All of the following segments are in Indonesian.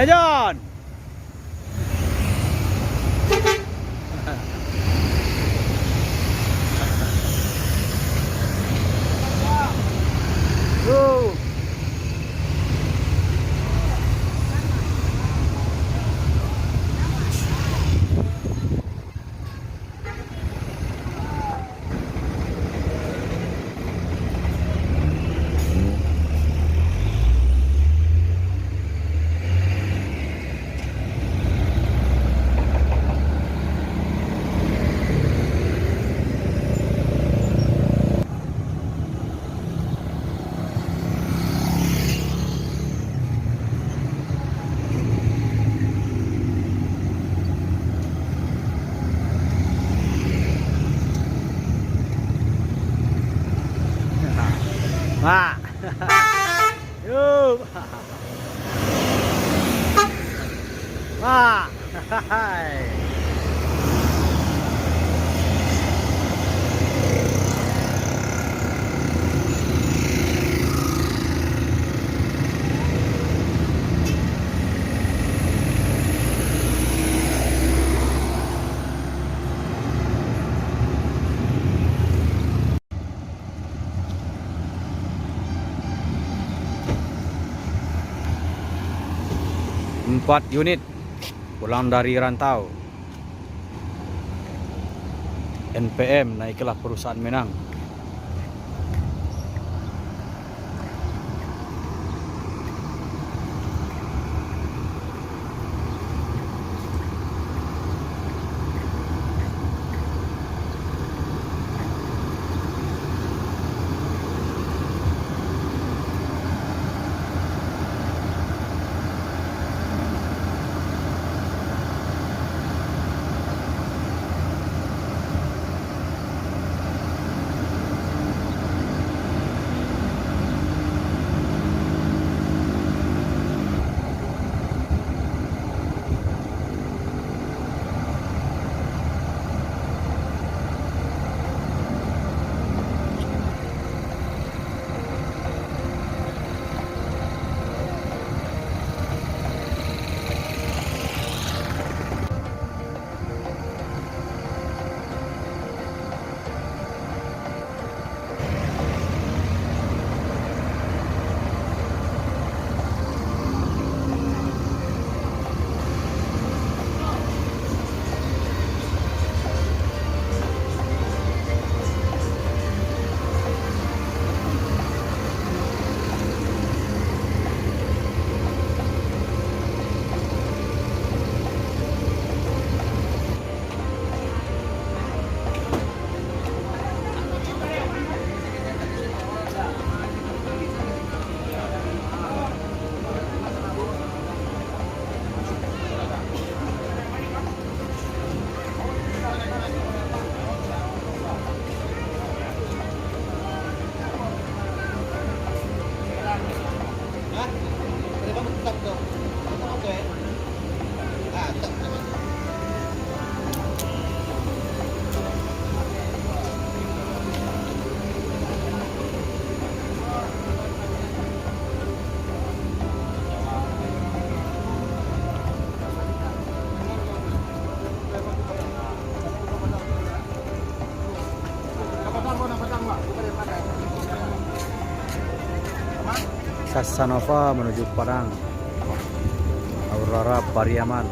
Tejon. Wah. Yuk. Wah. Empat unit pulang dari rantau. NPM naiklah perusahaan Menang. Casanova menuju Padang. Aurora Pariaman.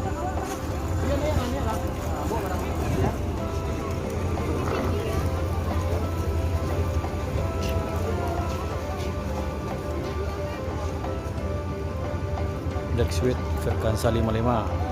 Black Sweet Verkansa 55.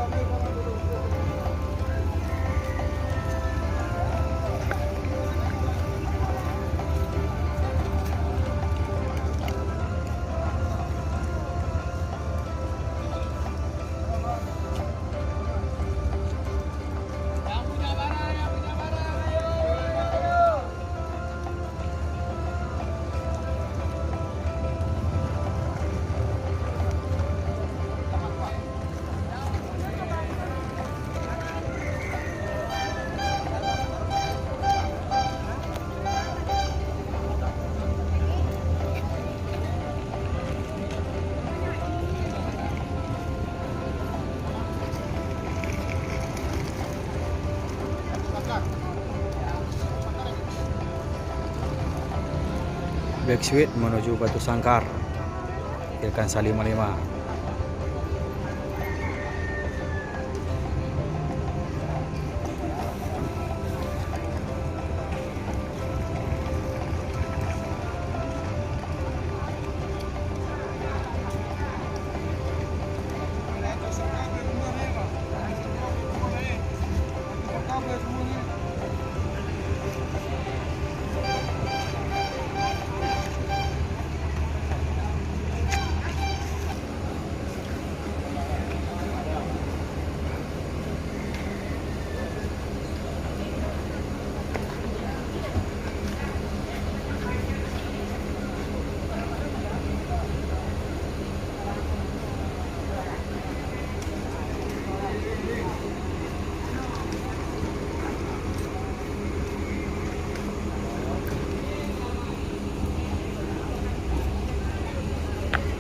Backswitch menuju Batu Sangkar Irkansari 55.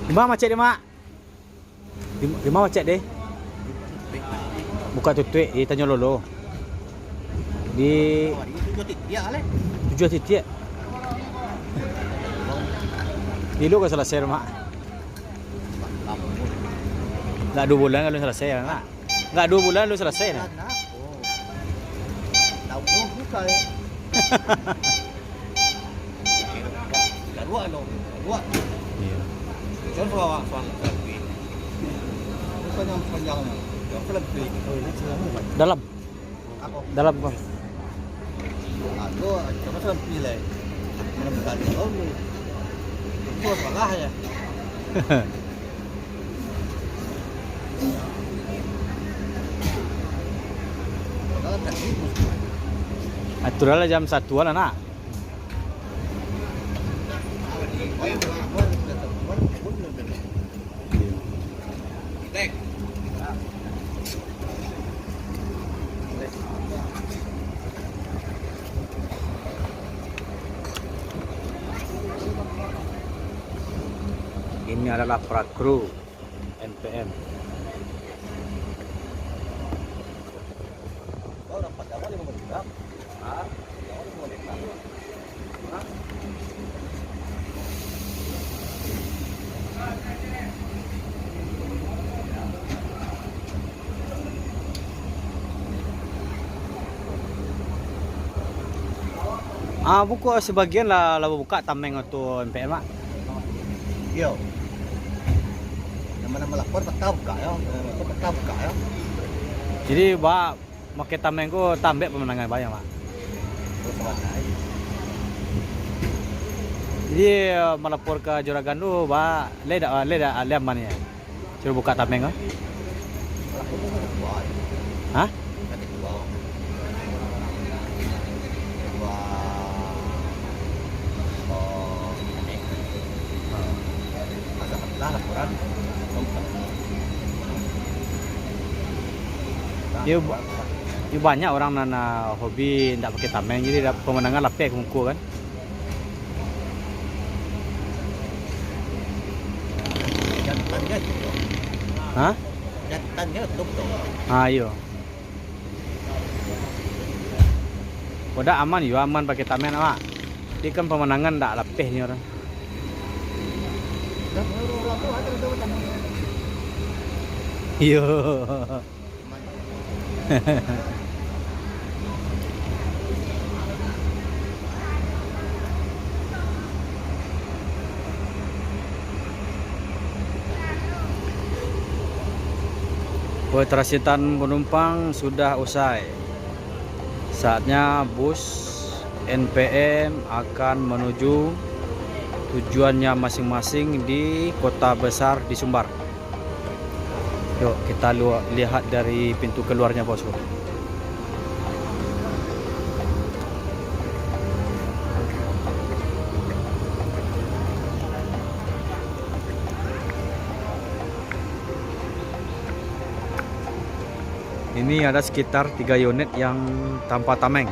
Di mana macet dia, Mak? Di mana macet deh? Buka tutup di Tanjung Lolo. Di tujuh titik. Di lu kan selesai, Mak. Nggak 2 bulan kan lu selesai, Mak. Nggak 2 bulan lu selesai, nah. Tahu buka ya. Dua lo, dua. Iya. Jangan bawa selfie. Bukan yang panjangnya, yang selfie. Oh ini selama. Dalam. Apa? Dalam, Bang. Aku coba selfie lah. Mana bukan oh ni. Itu salah ya. Kalau tadi Aturan jam 1-an, anak. Ini adalah prakru NPM. Buku sebagian lah buka tameng atau NPM, Mak. Yo. Yang mana melapor tak buka ya, tak buka ya. Jadi, Pak, pakai tameng ku tambah pemenangan banyak, Mak. Terus mana? Jadi melapor ke juragan tu, Pak, leda aman ya. Suruh buka tameng, Hah? Laporan. Ya banyak orang nana hobi tidak pakai tameng, jadi pemenangan lapek kungku kan. Jantannya itu. Hah? Jantannya tutup. Iya. Udah aman ya, aman pakai tameng, Mak. Ini kan pemenangan tidak lapeh ni orang. Iya. Transitan penumpang sudah usai. Saatnya bus NPM akan menuju tujuannya masing-masing di kota besar di Sumbar. Yuk kita lihat dari pintu keluarnya, bosku. Ini ada sekitar 3 unit yang tanpa tameng.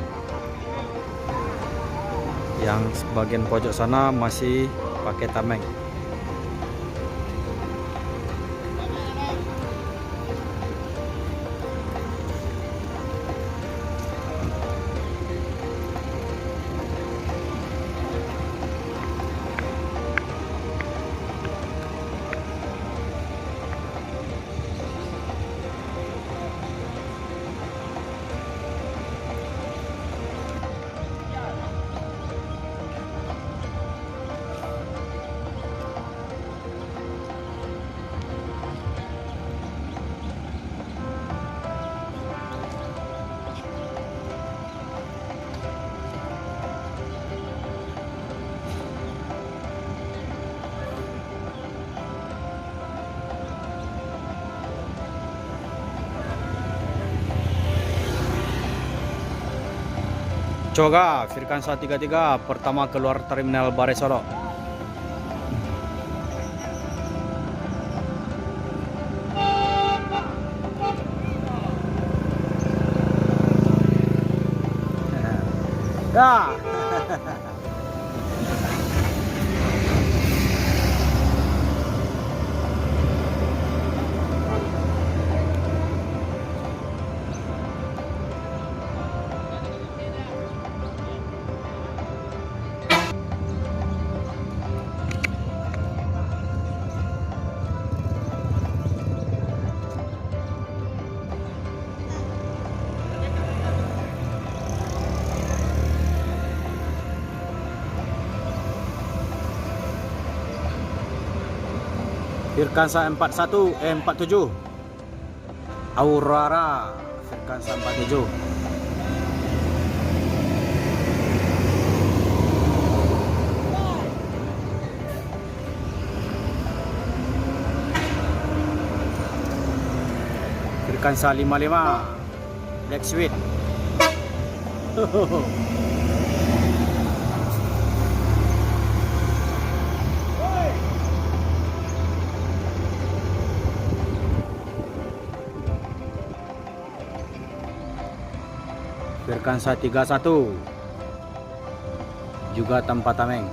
Yang bagian pojok sana masih pakai tameng. Coga Firkansa 33 pertama keluar terminal Bare Solo. Ya. Firkansa 47 Aurora Firkansa 47. Firkansa 55 Black Sweet. Firkansa 31 juga tanpa tameng.